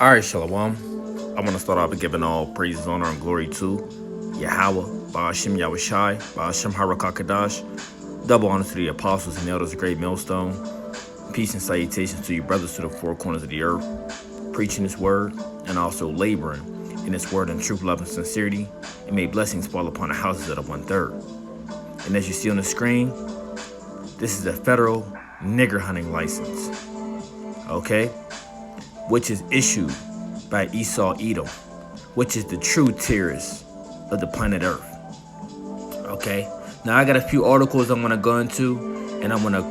All right, Shalom. I want to start off by giving all praises, honor, and glory to Yahweh, Ba'ashem Yahushai, Ba'ashem Harakakadash. Double honor to the apostles and elders of Great Millstone. Peace and salutations to you brothers to the four corners of the earth, preaching this word and also laboring in this word in truth, love, and sincerity. And may blessings fall upon the houses of the 1/3. And as you see on the screen, this is a federal nigger hunting license, okay? Which is issued by Esau Edom, which is the true terrorist of the planet Earth. Okay, now I got a few articles I'm gonna go into, and I'm gonna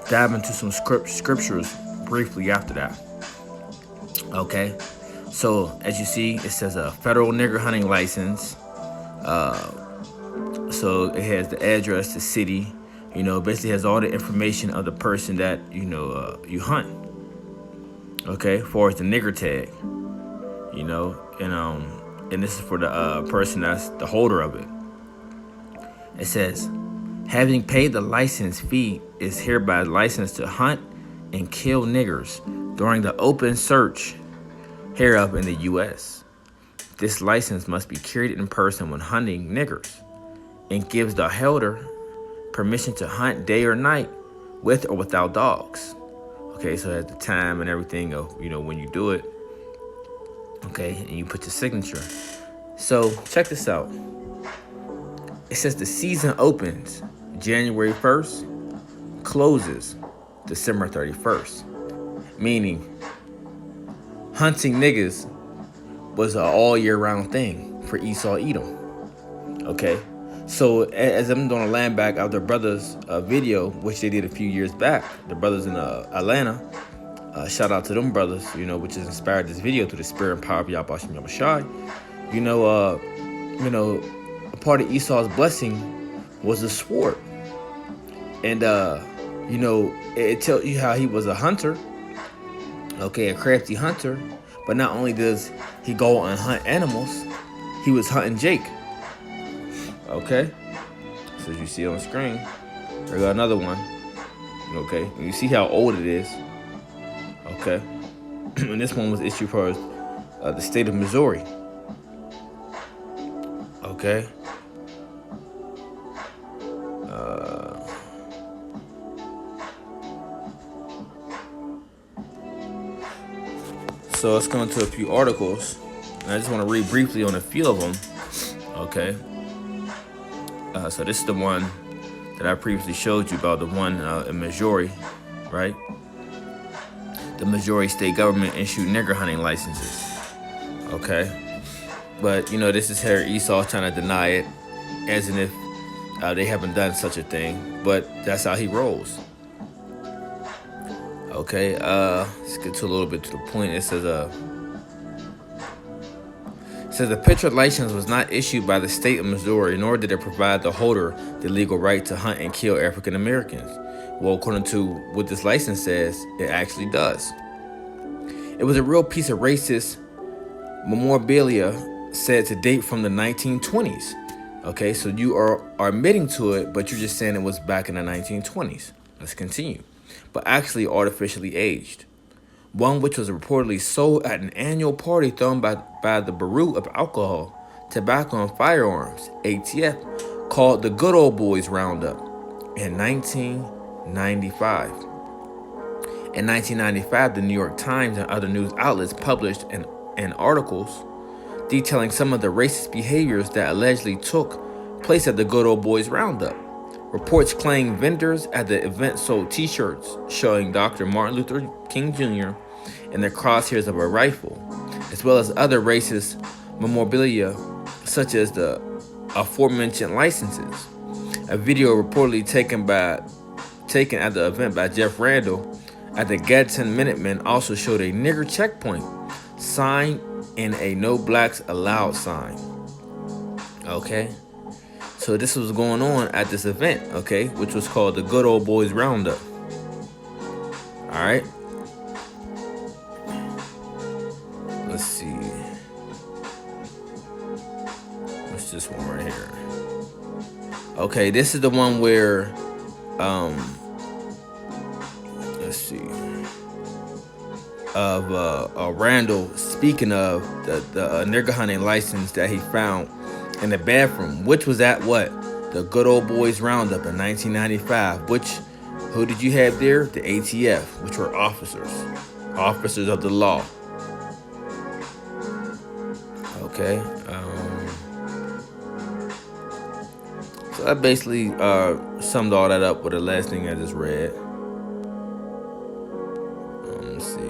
dive into some scriptures briefly after that. Okay, so as you see, it says a federal nigger hunting license. So it has the address, the city. Basically has all the information of the person that you hunt. Okay, as far as the nigger tag, and this is for the person that's the holder of it. It says, having paid the license fee is hereby licensed to hunt and kill niggers during the open search hereof in the U.S. This license must be carried in person when hunting niggers and gives the holder permission to hunt day or night with or without dogs. Okay, so at the time and everything of, when you do it, okay, and you put your signature. So check this out. It says the season opens January 1st, closes December 31st, meaning hunting niggas was an all year round thing for Esau Edom. Okay, so as I'm doing a land back of the brothers video, which they did a few years back, the brothers in Atlanta, shout out to them brothers, which has inspired this video through the spirit and power of Yahweh Shem Yahushai. A part of Esau's blessing was the sword. And, it tells you how he was a hunter, okay, a crafty hunter. But not only does he go and hunt animals, he was hunting Jake. Okay, so as you see on the screen, I got another one. Okay, and you see how old it is. Okay, and this one was issued for the state of Missouri. Okay. So let's go into a few articles, and I just want to read briefly on a few of them. Okay. So this is the one that I previously showed you about, the one in Missouri, right? The Missouri state government issued nigger hunting licenses. Okay. But, this is here Esau trying to deny it as if they haven't done such a thing. But that's how he rolls. Okay. Let's get to a little bit to the point. It says, the picture license was not issued by the state of Missouri, nor did it provide the holder the legal right to hunt and kill African Americans. Well, according to what this license says, it actually does. It was a real piece of racist memorabilia said to date from the 1920s. Okay, so you are admitting to it, but you're just saying it was back in the 1920s. Let's continue. But actually artificially aged. One which was reportedly sold at an annual party thrown by the Bureau of Alcohol, Tobacco, and Firearms, ATF, called the Good Old Boys Roundup in 1995. In 1995, the New York Times and other news outlets published an articles detailing some of the racist behaviors that allegedly took place at the Good Old Boys Roundup. Reports claim vendors at the event sold T-shirts showing Dr. Martin Luther King Jr. and the crosshairs of a rifle, as well as other racist memorabilia such as the aforementioned licenses. A video reportedly taken at the event by Jeff Randall at the Gadsden Minutemen also showed a nigger checkpoint sign and a no blacks allowed sign. Okay, so this was going on at this event, okay, which was called the Good Old Boys Roundup. All right, let's see, what's this one right here? Okay, this is the one where let's see, Randall speaking of the nigger hunting license that he found in the bathroom, which was at what? The Good Old Boys Roundup in 1995. Who did you have there? The ATF, which were officers of the law. Okay. So I basically summed all that up with the last thing I just read. Let's see.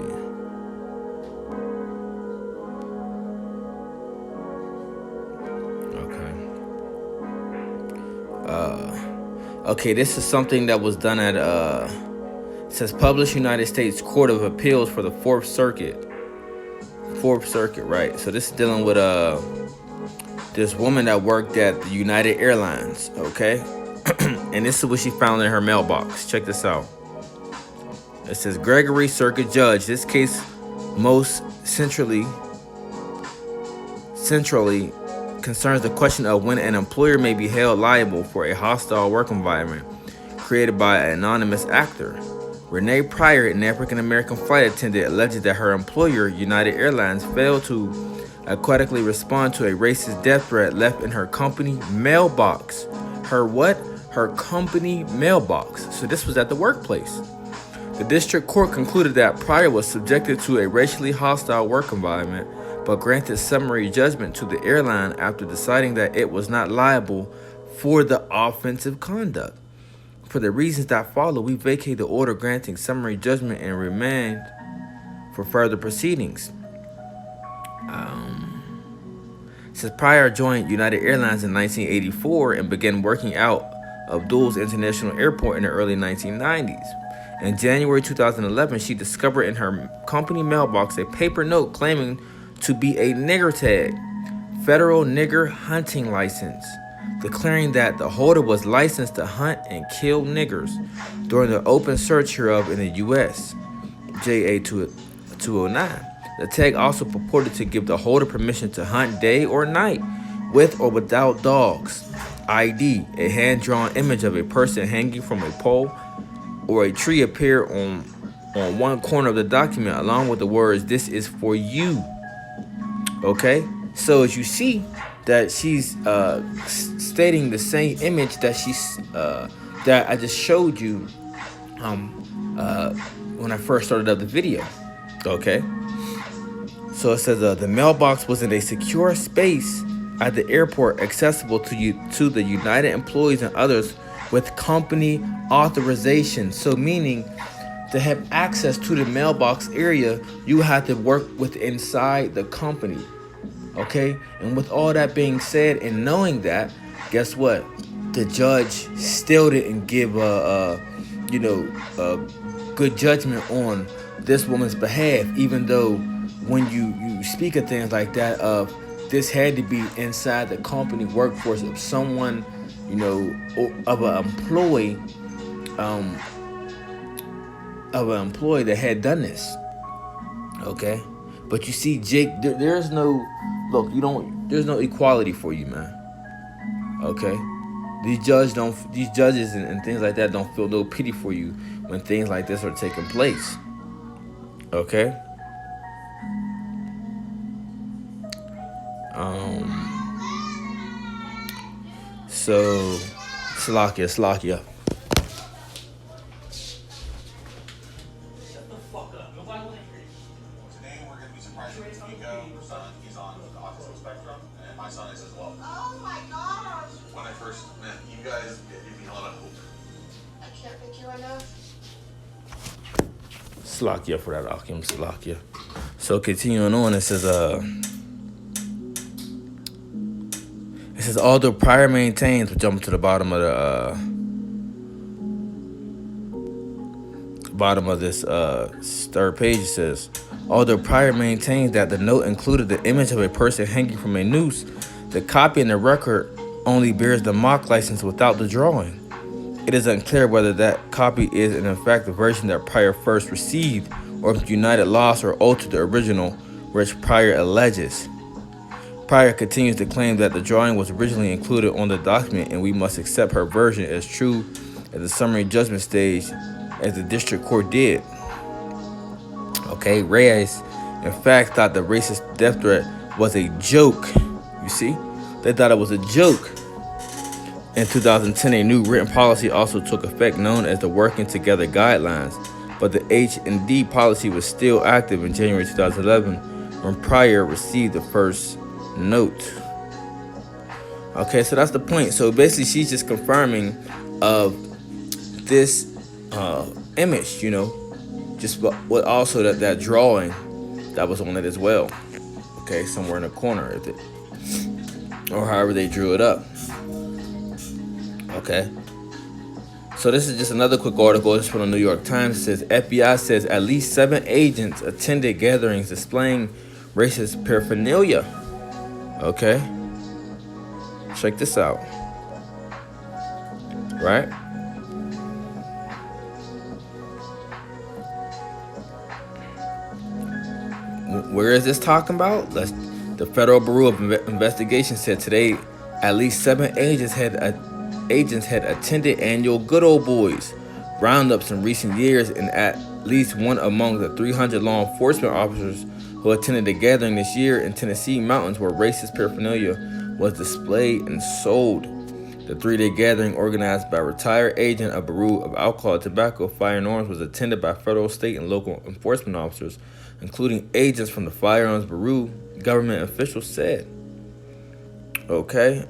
Okay, this is something that was done at it says published United States Court of Appeals for the Fourth Circuit. Fourth Circuit, right? So this is dealing with this woman that worked at the United Airlines, okay? And this is what she found in her mailbox. Check this out. It says Gregory Circuit Judge. This case most centrally concerns the question of when an employer may be held liable for a hostile work environment created by an anonymous actor. Renee Pryor, an African-American flight attendant, alleged that her employer, United Airlines, failed to adequately respond to a racist death threat left in her company mailbox. Her what? Her company mailbox. So this was at the workplace. The district court concluded that Pryor was subjected to a racially hostile work environment, but granted summary judgment to the airline after deciding that it was not liable for the offensive conduct. For the reasons that follow, we vacate the order granting summary judgment and remand for further proceedings. Since Pryor joined United Airlines in 1984 and began working out of Dulles International Airport in the early 1990s. In January 2011, she discovered in her company mailbox a paper note claiming to be a nigger tag, federal nigger hunting license, declaring that the holder was licensed to hunt and kill niggers during the open search hereof in the U.S. JA 209. The tag also purported to give the holder permission to hunt day or night with or without dogs. ID, a hand-drawn image of a person hanging from a pole or a tree appeared on one corner of the document along with the words, "This is for you." Okay, so as you see that she's stating the same image that that I just showed you when I first started up the video. Okay, so it says the mailbox was in a secure space at the airport, accessible to the United employees and others with company authorization. So meaning to have access to the mailbox area, you have to work with inside the company. Okay, and with all that being said and knowing that, guess what? The judge still didn't give a good judgment on this woman's behalf, even though when you speak of things like that, this had to be inside the company workforce of someone, of an employee that had done this. Okay, but you see, Jake, there's no equality for you, man. Okay, these judges and things like that don't feel no pity for you when things like this are taking place. Okay. So Slakia. Shut the fuck up. Nobody want to hear you. Today we're going to be surprising Nico. Son, he's on the autism spectrum, and my son is as well. Oh my gosh! When I first met you guys, it gave me a lot of hope. I can't thank you enough. Slakia for that, Akim. Slakia. So continuing on, it says although Pryor maintains, we're jumping to the bottom of this third page. It says, although Pryor maintains that the note included the image of a person hanging from a noose, the copy in the record only bears the mock license without the drawing. It is unclear whether that copy is in fact the version that Pryor first received, or if United lost or altered the original, which Pryor alleges. Pryor continues to claim that the drawing was originally included on the document, and we must accept her version as true at the summary judgment stage, as the district court did. Okay, Reyes, in fact, thought the racist death threat was a joke. You see, they thought it was a joke. In 2010, a new written policy also took effect known as the Working Together Guidelines, but the H&D policy was still active in January 2011 when Pryor received the first note. Okay, so that's the point. So basically, she's just confirming of this image, you know, just what also that drawing that was on it as well. Okay, somewhere in the corner of it, or however they drew it up. Okay, so this is just another quick article. This from the New York Times. It says FBI says at least 7 agents attended gatherings displaying racist paraphernalia. Okay, check this out. Right? Where is this talking about? The Federal Bureau of Investigation said today at least 7 agents had attended annual Good Old Boys roundups in recent years, and at least one among the 300 law enforcement officers who attended the gathering this year in Tennessee mountains where racist paraphernalia was displayed and sold. The 3-day gathering, organized by a retired agent of Bureau of Alcohol, Tobacco, Firearms, was attended by federal, state, and local enforcement officers, including agents from the Firearms Bureau, government officials said. Okay,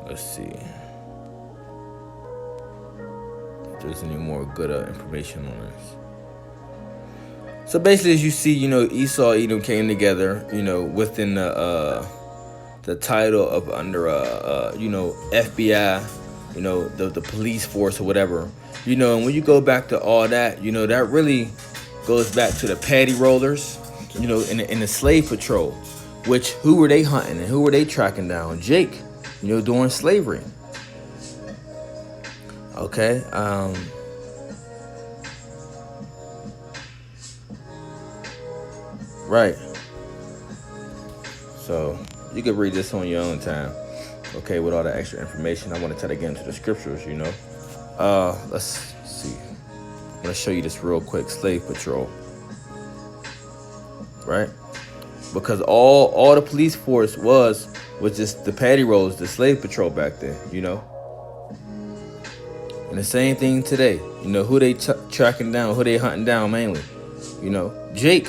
let's see if there's any more good information on this. So basically, as you see, you know, Esau, Edom came together, you know, within the title of under you know, FBI, you know, the police force or whatever, you know. And when you go back to all that, you know, that really goes back to the paddy rollers, you know, in the slave patrol, which who were they hunting and who were they tracking down? Jake, you know, during slavery. Okay, right. So you can read this on your own time. Okay, with all the extra information, I want to try to get into the scriptures, you know. Let's see. I'm gonna show you this real quick. Slave patrol, right? Because all the police force was just the paddy rolls, the slave patrol back then, you know. And the same thing today, you know, who they tracking down, who they hunting down mainly, you know, Jake.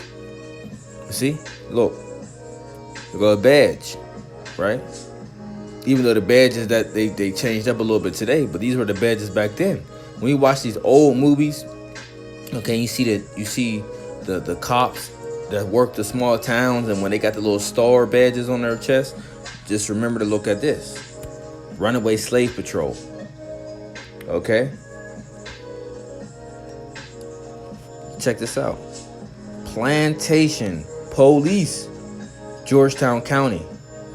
You see, look, they got a badge, right? Even though the badges that they changed up a little bit today, but these were the badges back then. When you watch these old movies, okay, you see the cops that work the small towns, and when they got the little star badges on their chest, just remember to look at this. Runaway Slave Patrol. Okay? Check this out. Plantation Police, Georgetown County,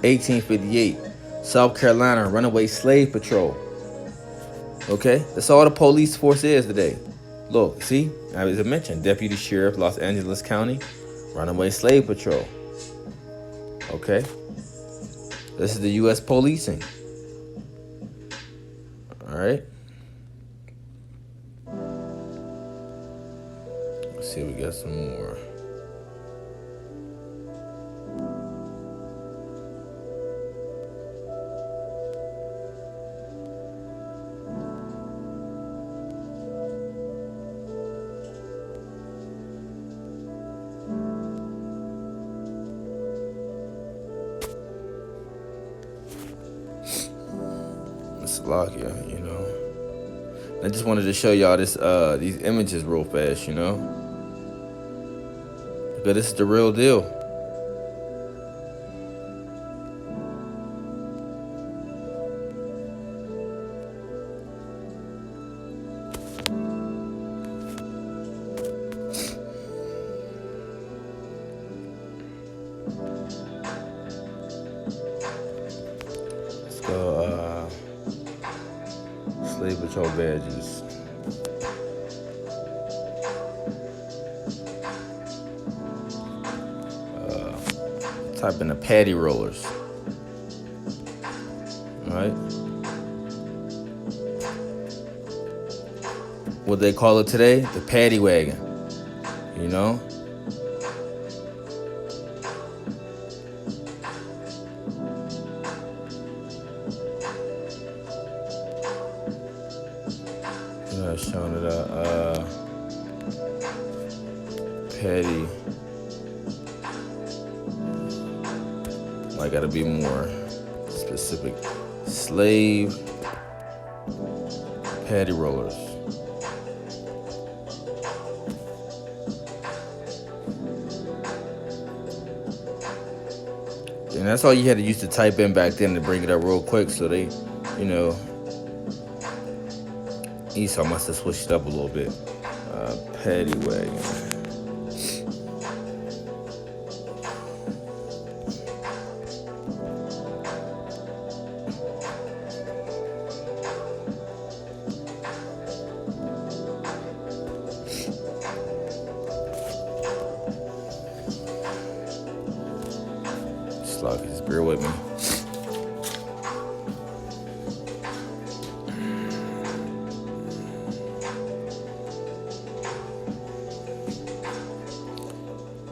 1858. South Carolina, Runaway Slave Patrol. Okay? That's all the police force is today. Look, see? As I mentioned, Deputy Sheriff, Los Angeles County, Runaway Slave Patrol. Okay? This is the U.S. policing. All right? Let's see if we got some more. Slovakia, you know. I just wanted to show y'all this these images real fast, you know. Because this is the real deal. Let's go Slave Patrol badges. Type in the paddy rollers. All right. what they call it today, the paddy wagon. You know? Showing it up. Petty. I gotta be more specific. Slave paddy rollers. And that's all you had to use to type in back then to bring it up real quick. So they, you know, Esau must have switched up a little bit. Paddy wagon. Just bear with me.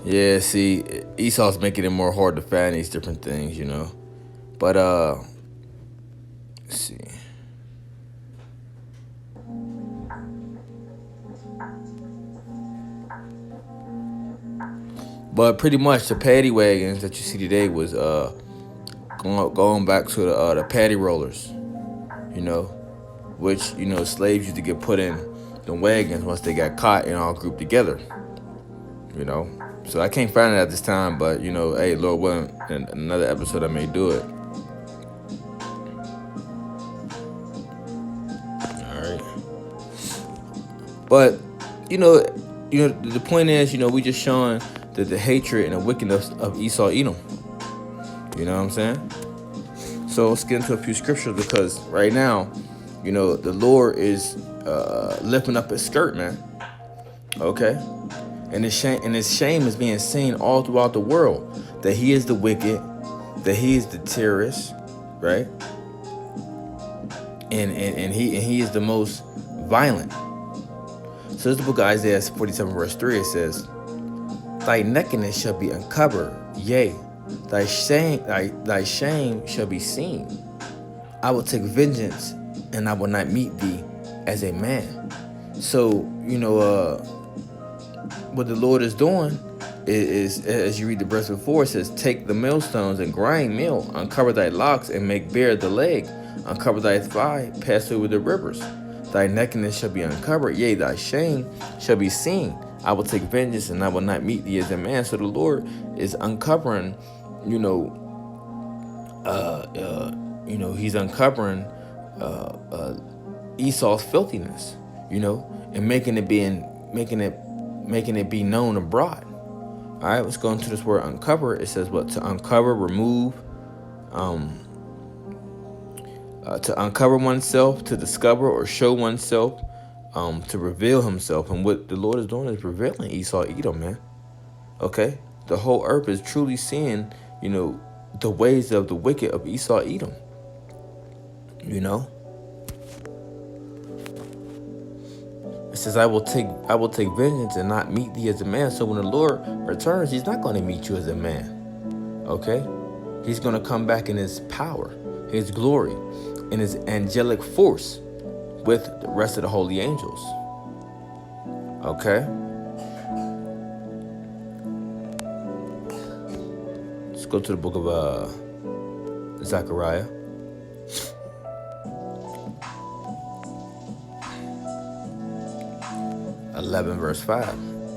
Yeah, see, Esau's making it more hard to find these different things, you know. But let's see. But pretty much the paddy wagons that you see today was going back to the paddy rollers, you know, which, you know, slaves used to get put in the wagons once they got caught and all grouped together, you know. So I can't find it at this time, but, you know, hey, Lord willing, in another episode I may do it. All right. But, you know, the point is, you know, we just showing that the hatred and the wickedness of Esau Edom. You know what I'm saying? So let's get into a few scriptures, because right now, you know, the Lord is lifting up his skirt, man. Okay? And his shame is being seen all throughout the world, that he is the wicked, that he is the terrorist, right? And he is the most violent. So this is the book of Isaiah 47 verse 3. It says, "Thy nakedness shall be uncovered, yea, thy shame shall be seen. I will take vengeance, and I will not meet thee as a man." So, you know, what the Lord is doing is, as you read the verse before, it says, "Take the millstones and grind meal, uncover thy locks and make bare the leg, uncover thy thigh, pass over the rivers. Thy nakedness shall be uncovered, yea, thy shame shall be seen. I will take vengeance, and I will not meet thee as a man." So the Lord is uncovering, you know, he's uncovering Esau's filthiness, you know, and making it be known abroad. All right, let's go into this word uncover. It says what? To uncover, remove, to uncover oneself, to discover or show oneself, to reveal himself. And what the Lord is doing is revealing Esau Edom, man. Okay? The whole earth is truly seeing, you know, the ways of the wicked of Esau Edom. You know? It says, I will take vengeance and not meet thee as a man. So when the Lord returns, he's not going to meet you as a man. Okay? He's going to come back in his power, his glory, in his angelic force with the rest of the holy angels. Okay? Let's go to the book of Zechariah. Verse 5.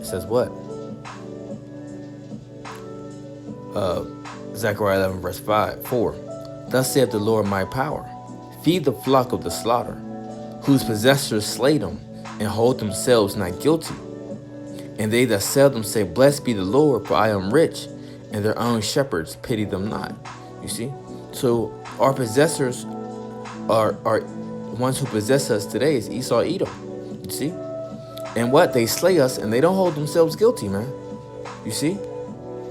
It says what? Zechariah 11 verse 4. "Thus saith the Lord my power, feed the flock of the slaughter, whose possessors slay them, and hold themselves not guilty. And they that sell them say, Blessed be the Lord, for I am rich, and their own shepherds pity them not." You see? So our possessors are ones who possess us today is Esau Edom. You see? And what? They slay us, and they don't hold themselves guilty, man. You see?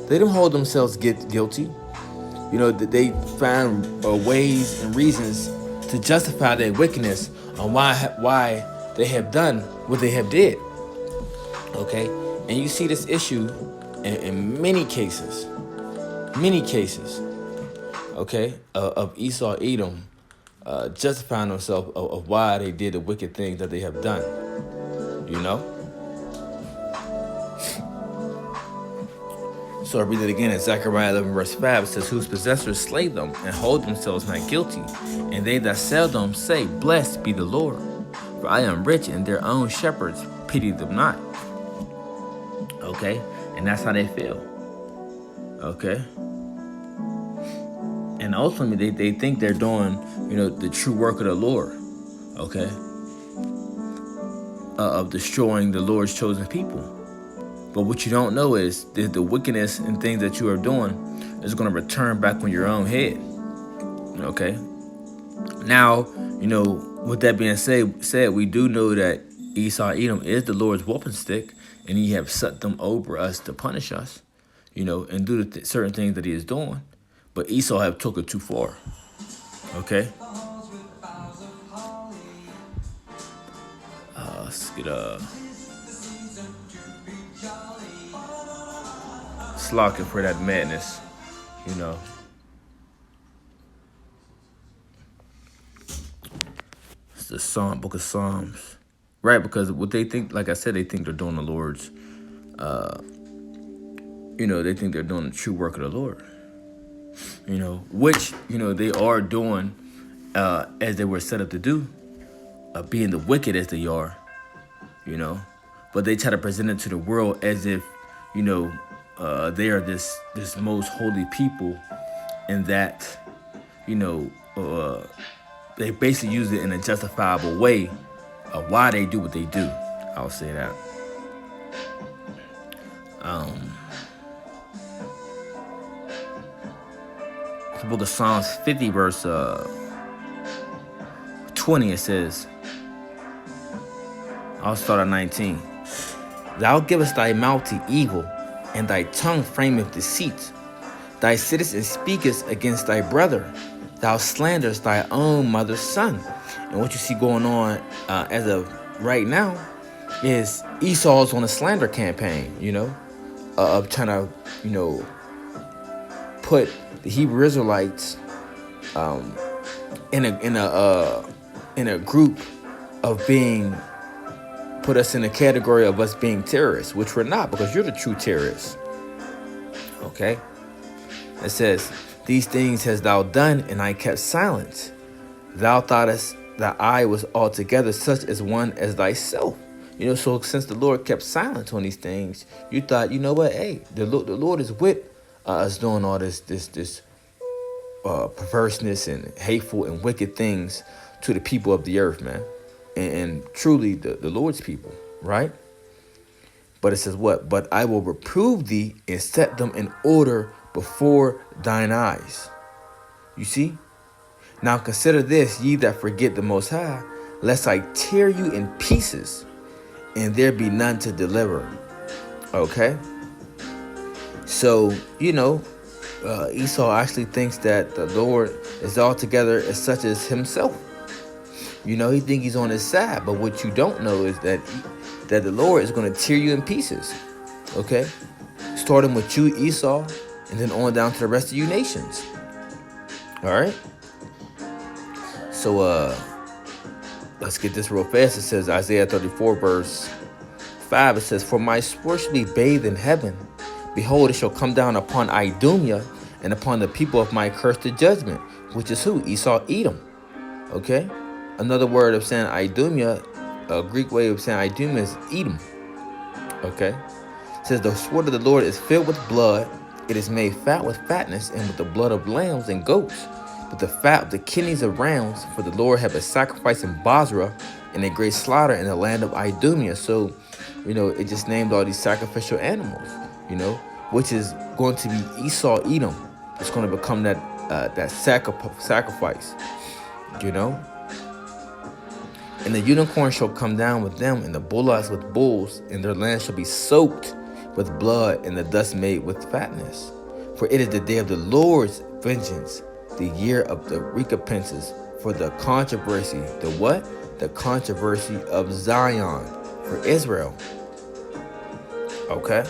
They don't hold themselves guilty. You know, they find ways and reasons to justify their wickedness on why they have done what they have did. Okay, and you see this issue in many cases, okay, of Esau, Edom, justifying themselves of why they did the wicked things that they have done. You know. So I read it again in Zechariah 11 verse 5. It says, whose possessors slay them and hold themselves not guilty, and they that sell them say, blessed be the Lord. For I am rich, and their own shepherds pity them not. Okay, and that's how they feel. Okay, and ultimately they think they're doing, the true work of the Lord. Okay, of destroying the Lord's chosen people. But what you don't know is that the wickedness and things that you are doing is going to return back on your own head. Okay. Now, with that being said, we do know that Esau, Edom is the Lord's whooping stick, and he have set them over us to punish us, and do the certain things that he is doing. But Esau have took it too far. Okay. Let's get slocking for that madness, It's the book of Psalms, right? Because what they think, like I said, they think they're doing the Lord's, they think they're doing the true work of the Lord, which, they are doing, as they were set up to do, being the wicked as they are, but they try to present it to the world as if, they are this most holy people, and that, they basically use it in a justifiable way of why they do what they do. I'll say that. The book of Psalms 50 verse 20, it says, I'll start at 19. Thou givest thy mouth to evil, and thy tongue frameth deceit. Thou sittest and speakest against thy brother. Thou slanderest thy own mother's son. And what you see going on as of right now is Esau's on a slander campaign, of trying to, put the Hebrew Israelites in a group of being, put us in a category of us being terrorists, which we're not, because you're the true terrorists. Okay? It says, these things hast thou done, and I kept silence. Thou thoughtest that I was altogether such as one as thyself. So since the Lord kept silence on these things, you thought, hey, the Lord is with us doing all this perverseness and hateful and wicked things to the people of the earth, man. And truly the Lord's people, right? But it says what? But I will reprove thee and set them in order before thine eyes. You see? Now consider this, ye that forget the Most High, lest I tear you in pieces, and there be none to deliver. Okay? So, Esau actually thinks that the Lord is altogether as such as himself. He think he's on his side, but what you don't know is that the Lord is going to tear you in pieces. Okay? Starting with you, Esau, and then on down to the rest of you nations. All right? So, let's get this real fast. It says, Isaiah 34, verse 5, it says, for my sport shall be bathed in heaven. Behold, it shall come down upon Idumea and upon the people of my cursed judgment, which is who? Esau, Edom. Okay? Another word of saying Idumea, a Greek way of saying Idumea is Edom. Okay? It says, the sword of the Lord is filled with blood. It is made fat with fatness, and with the blood of lambs and goats, with the fat of the kidneys of rams. For the Lord have a sacrifice in Bozrah, and a great slaughter in the land of Idumea. So, it just named all these sacrificial animals, which is going to be Esau, Edom. It's going to become that sacrifice, And the unicorn shall come down with them, and the bullocks with bulls, and their land shall be soaked with blood, and the dust made with fatness. For it is the day of the Lord's vengeance, the year of the recompenses, for the controversy, the what? the controversy of Zion for Israel. Okay?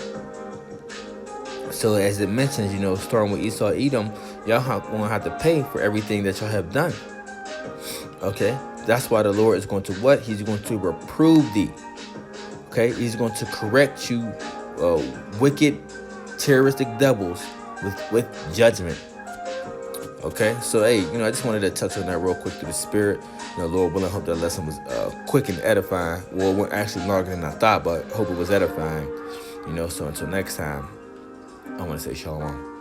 So as it mentions, starting with Esau, Edom, y'all gonna have to pay for everything that y'all have done. Okay? That's why the Lord is going to what? He's going to reprove thee. Okay? He's going to correct you, wicked, terroristic devils with judgment. Okay? So, hey, I just wanted to touch on that real quick through the Spirit. Lord willing, I hope that lesson was quick and edifying. Well, it went actually longer than I thought, but I hope it was edifying. So until next time, I want to say shalom.